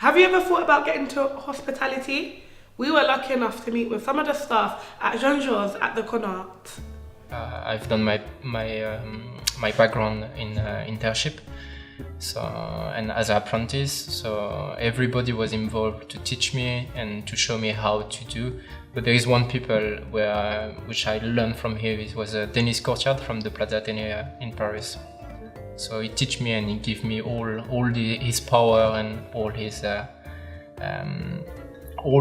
Have you ever thought about getting into hospitality? We were lucky enough to meet with some of the staff at Jean-Georges at the Connaught. I've done my background in internship, so and as an apprentice. So everybody was involved to teach me and to show me how to do. But there is one people which I learned from here. It was Denis Courtiard from the Plaza Athénée in Paris. So he teach me and he give me his power and all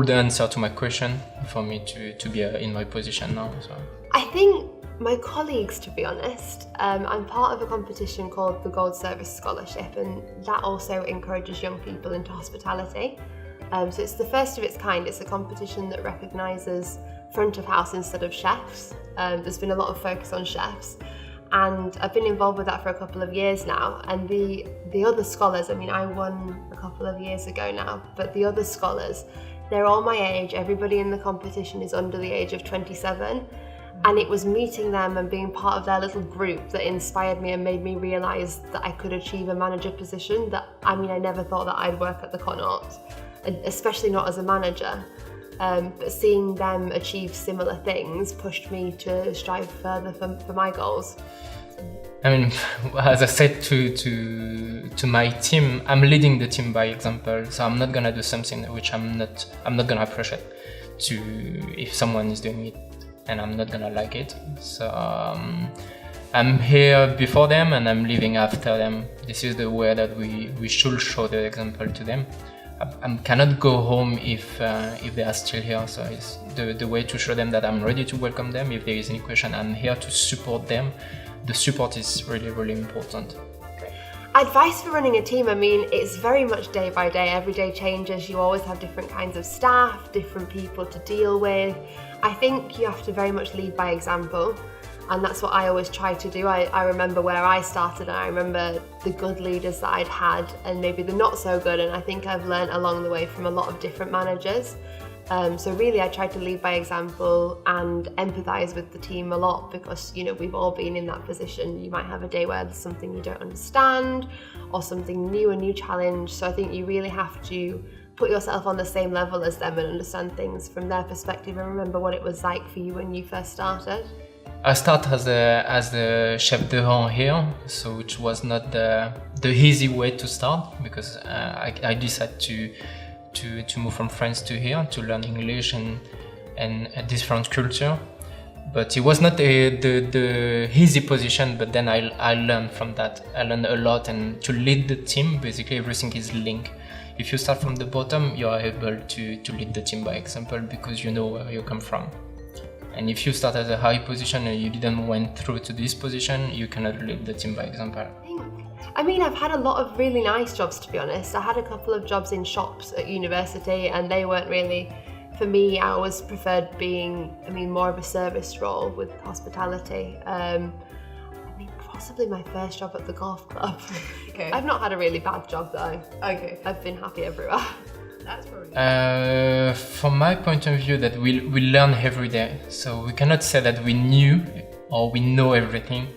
the answer to my question for me to be in my position now. So I think my colleagues, to be honest, I'm part of a competition called the Gold Service Scholarship, and that also encourages young people into hospitality. So it's the first of its kind. It's a competition that recognises front of house instead of chefs. There's been a lot of focus on chefs, and I've been involved with that for a couple of years now. And the other scholars, I mean, I won a couple of years ago now, but the other scholars, they're all my age. Everybody in the competition is under the age of 27. And it was meeting them and being part of their little group that inspired me and made me realise that I could achieve a manager position. I never thought that I'd work at the Connaught, especially not as a manager. But seeing them achieve similar things pushed me to strive further for my goals. I mean, as I said to my team, I'm leading the team by example. So I'm not gonna do something which I'm not gonna appreciate if someone is doing it and I'm not gonna like it. So I'm here before them and I'm leaving after them. This is the way that we should show the example to them. I cannot go home if they are still here. So it's the way to show them that I'm ready to welcome them. If there is any question, I'm here to support them. The support is really, really important. Advice for running a team, I mean, it's very much day by day. Every day changes. You always have different kinds of staff, different people to deal with. I think you have to very much lead by example. And that's what I always try to do. I remember where I started, and I remember the good leaders that I'd had and maybe the not so good. And I think I've learned along the way from a lot of different managers. So really I try to lead by example and empathise with the team a lot, because we've all been in that position. You might have a day where there's something you don't understand or something new, a new challenge. So I think you really have to put yourself on the same level as them and understand things from their perspective and remember what it was like for you when you first started. I started as the chef de rang here, so which was not the easy way to start, because I decided to move from France to here to learn English and a different culture. But it was not the easy position, but then I learned from that. I learned a lot, and to lead the team, basically everything is linked. If you start from the bottom, you are able to lead the team by example, because you know where you come from. And if you start at a high position and you didn't went through to this position, you cannot lead the team by example. I mean, I've had a lot of really nice jobs, to be honest. I had a couple of jobs in shops at university, and they weren't really, for me, I always preferred being, more of a service role with hospitality. Possibly my first job at the golf club. Okay. I've not had a really bad job though. Okay. I've been happy everywhere. That's probably from my point of view, that we learn every day. So we cannot say that we knew or we know everything.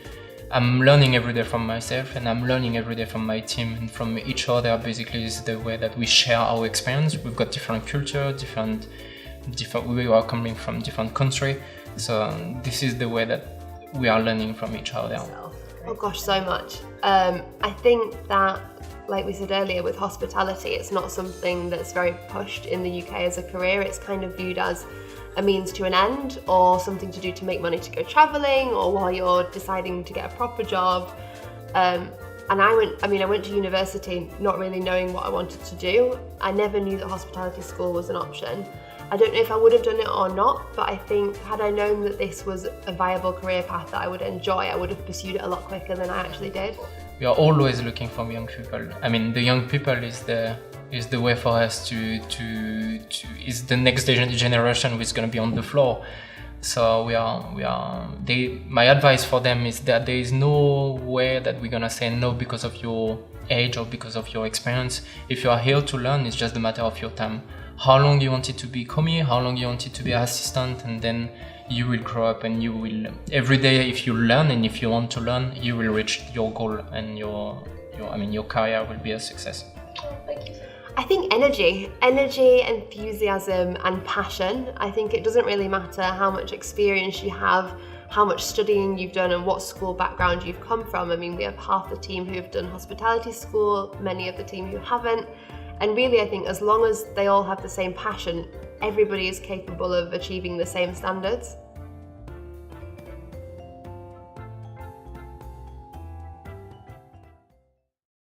I'm learning every day from myself, and I'm learning every day from my team and from each other. Basically, is the way that we share our experience. We've got different culture, different. We are coming from different country. So this is the way that we are learning from each other. Oh gosh, so much. I think that, like we said earlier, with hospitality, it's not something that's very pushed in the UK as a career. It's kind of viewed as a means to an end, or something to do to make money to go travelling, or while you're deciding to get a proper job. And I went to university not really knowing what I wanted to do. I never knew that hospitality school was an option. I don't know if I would have done it or not, but I think had I known that this was a viable career path that I would enjoy, I would have pursued it a lot quicker than I actually did. We are always looking for young people. The young people is the way for us to is the next generation who is going to be on the floor. So my advice for them is that there is no way that we're going to say no because of your age or because of your experience. If you are here to learn, it's just a matter of your time. How long you want it to be commis, how long you want it to be assistant, and then you will grow up, and you will every day, if you learn and if you want to learn, you will reach your goal, and your career will be a success. Thank you. I think energy, enthusiasm and passion. I think it doesn't really matter how much experience you have, how much studying you've done and what school background you've come from. I mean, we have half the team who have done hospitality school, many of the team who haven't. And really, I think as long as they all have the same passion, everybody is capable of achieving the same standards.